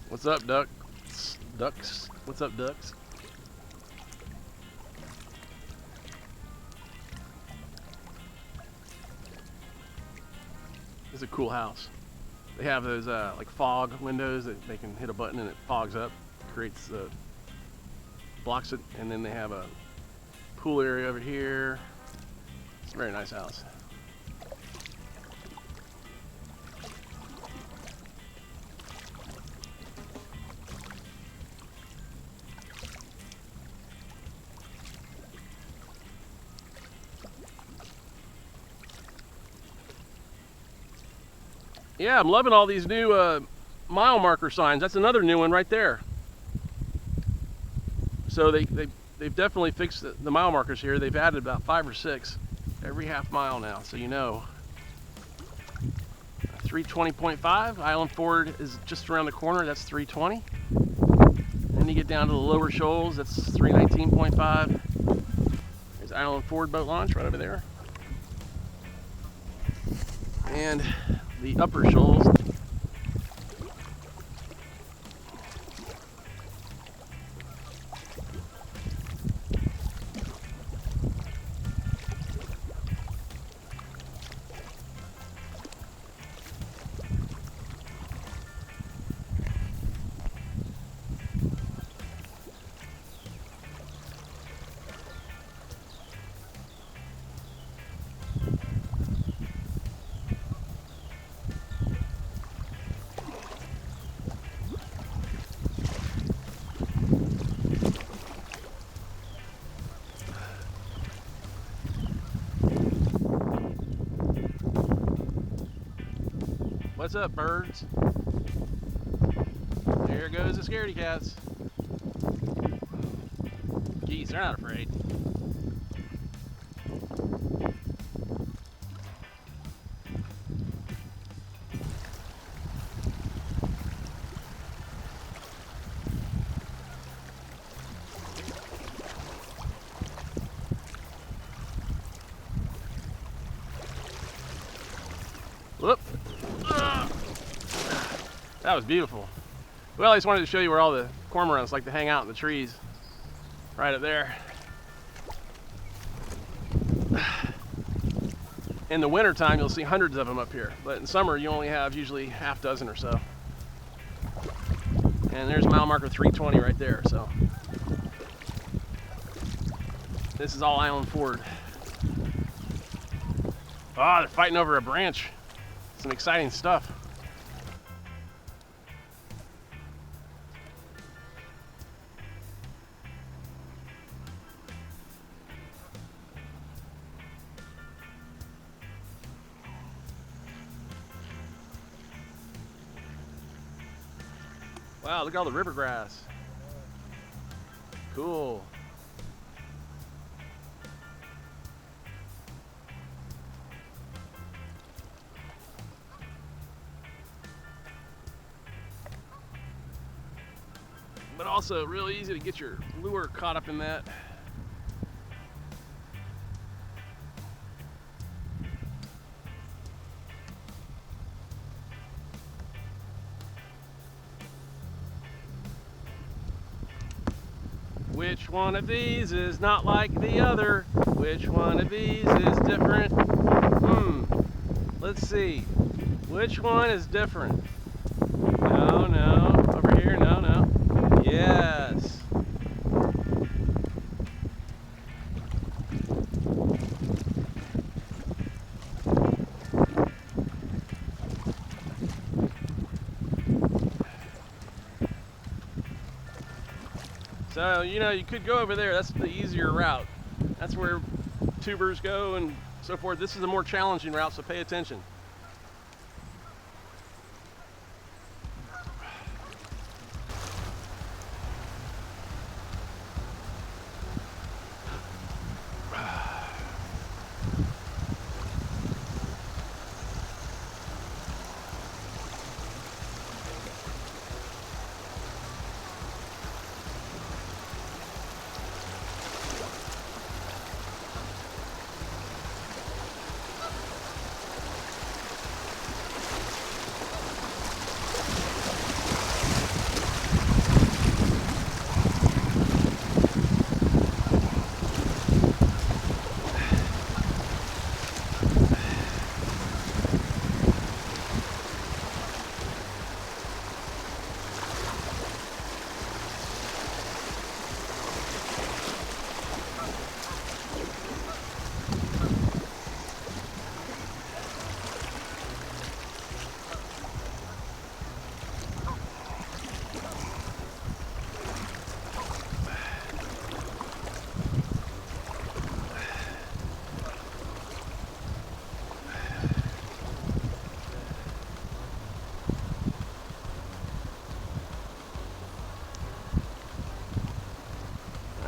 S1: What's up, ducks? Ducks? What's up, ducks? It's a cool house. They have those like fog windows that they can hit a button and it fogs up, creates blocks it, and then they have a pool area over here. It's a very nice house. Yeah, I'm loving all these new mile marker signs. That's another new one right there. So they've definitely fixed the mile markers here. They've added about 5 or 6 every half mile now, so you know. 320.5, Island Ford is just around the corner, that's 320. Then you get down to the lower shoals, that's 319.5. There's Island Ford boat launch right over there. And the upper shoals. What's up, birds? There goes the scaredy cats. Geese, they're not afraid. Whoop. That was beautiful. Well, I just wanted to show you where all the cormorants like to hang out in the trees. Right up there. In the winter time, you'll see hundreds of them up here. But in summer, you only have usually half dozen or so. And there's mile marker 320 right there, so. This is all Island Ford. Oh, they're fighting over a branch. Some exciting stuff. Wow, look at all the river grass. Cool. But also real easy to get your lure caught up in that. Which one of these is not like the other? Which one of these is different? Let's see. Which one is different? No, no. Over here, no, no. Yes. So, you know, you could go over there. That's the easier route. That's where tubers go and so forth. This is a more challenging route, so pay attention.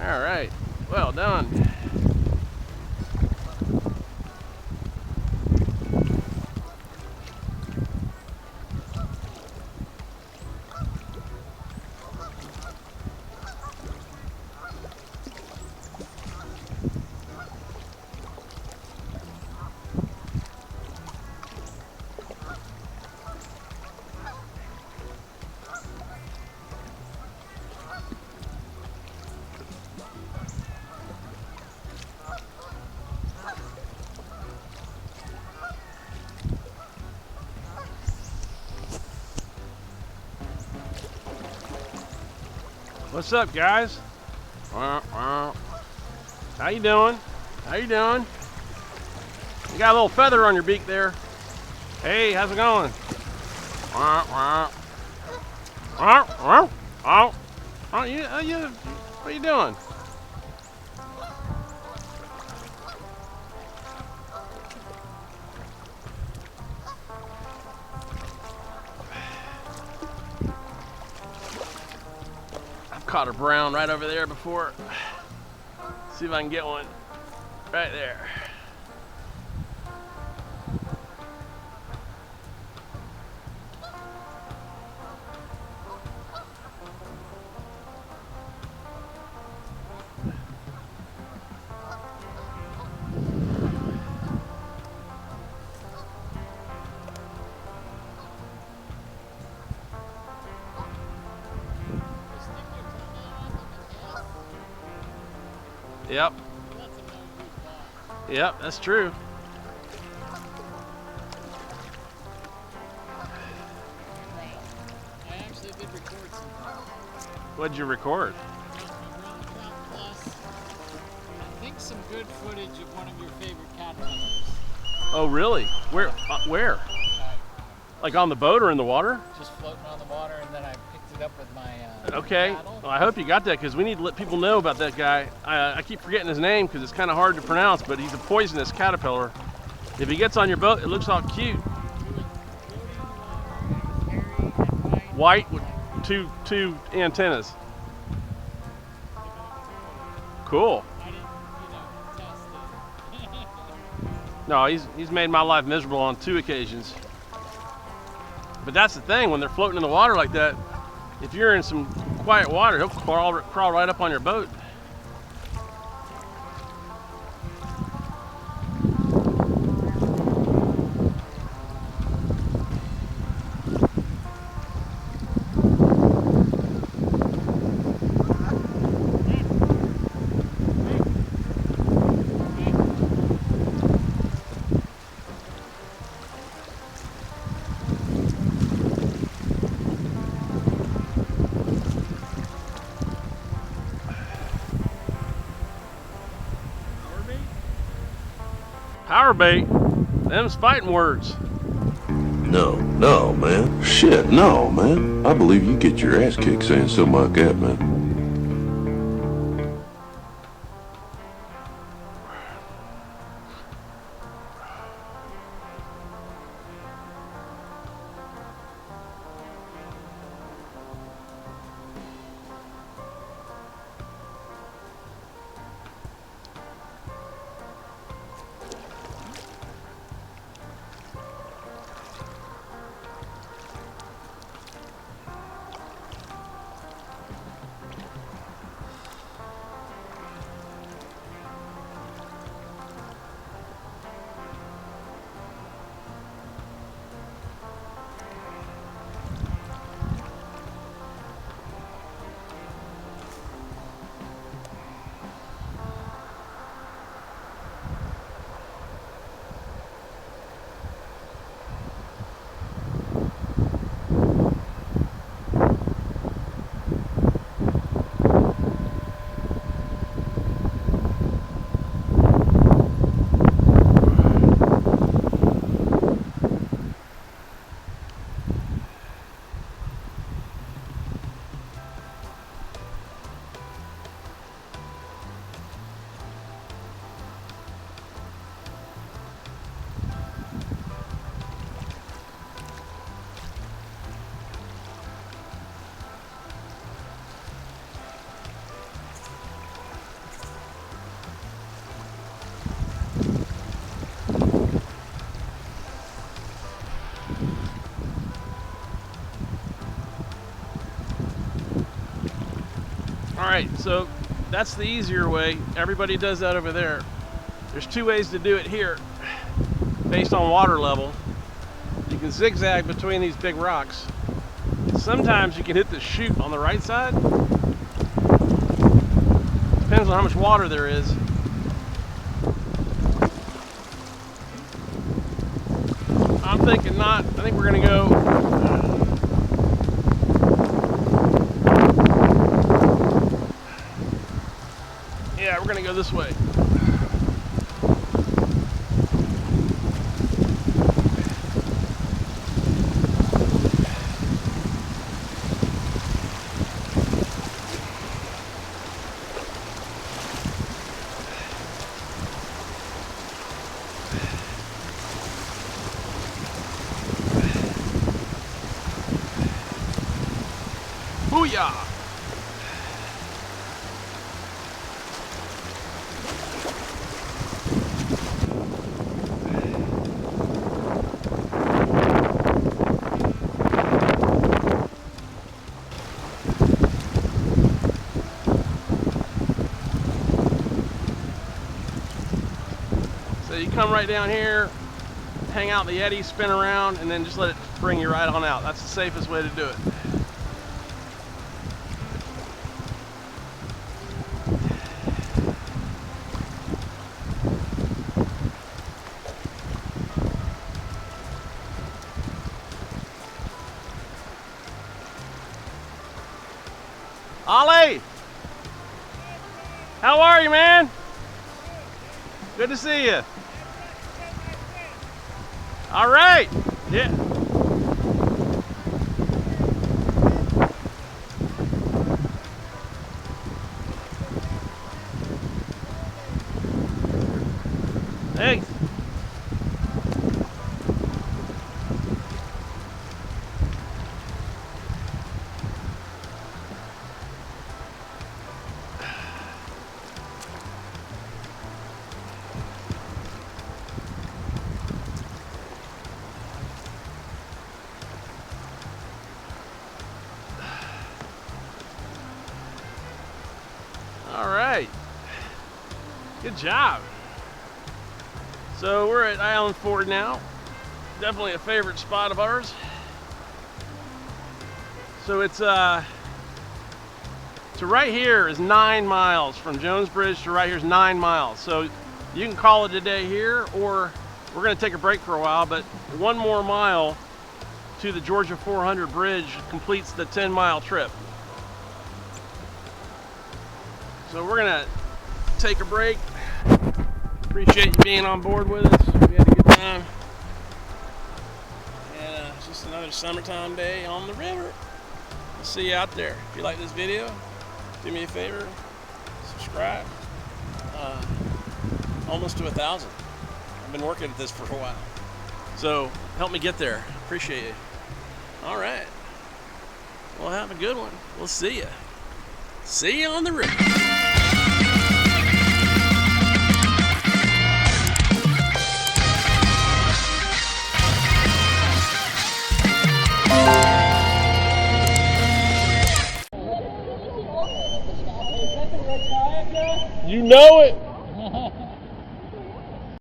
S1: All right, well done. What's up, guys? How you doing? How you doing? You got a little feather on your beak there. Hey, how's it going? What are you doing? Caught a brown right over there before. See if I can get one right there. Yep. Yep, that's true.
S6: I actually did record something.
S1: What'd you record?
S6: Plus, I think some good footage of one of your favorite caterpillars.
S1: Oh, really? Where? Where? Like on the boat or in the water?
S6: Just floating on the water, and then I picked it up with my
S1: Okay.
S6: paddle.
S1: Well, I hope you got that because we need to let people know about that guy. I keep forgetting his name because it's kind of hard to pronounce, but he's a poisonous caterpillar. If he gets on your boat, it looks all cute. White with two antennas. Cool.
S6: I didn't, test it.
S1: No, he's made my life miserable on 2 occasions. But that's the thing, when they're floating in the water like that, if you're in some quiet water, he'll crawl right up on your boat. Power bait? Them's fighting words.
S7: No, man. Shit, no, man. I believe you get your ass kicked saying something like that, man.
S1: right, so that's the easier way. Everybody does that over there. There's two ways to do it here based on water level. You can zigzag between these big rocks. Sometimes you can hit the chute on the right side. Depends on how much water there is. I'm thinking not. I think we're gonna go yeah, we're gonna go this way. Booyah! So you come right down here, hang out in the eddy, spin around, and then just let it bring you right on out. That's the safest way to do it. Ollie! How are you, man? Good to see you. All right. Yeah. Thanks. All right, good job. So we're at Island Ford now. Definitely a favorite spot of ours. So it's so right here is 9 miles from Jones Bridge to right here is 9 miles. So you can call it a day here, or we're going to take a break for a while. But 1 more mile to the Georgia 400 bridge completes the 10-mile trip. So we're gonna take a break. Appreciate you being on board with us. We had a good time. And it's just another summertime day on the river. I'll see you out there. If you like this video, do me a favor, subscribe. Almost to 1,000. I've been working at this for a while. So help me get there. Appreciate it. All right. Well, have a good one. We'll see you. See you on the river. You know it.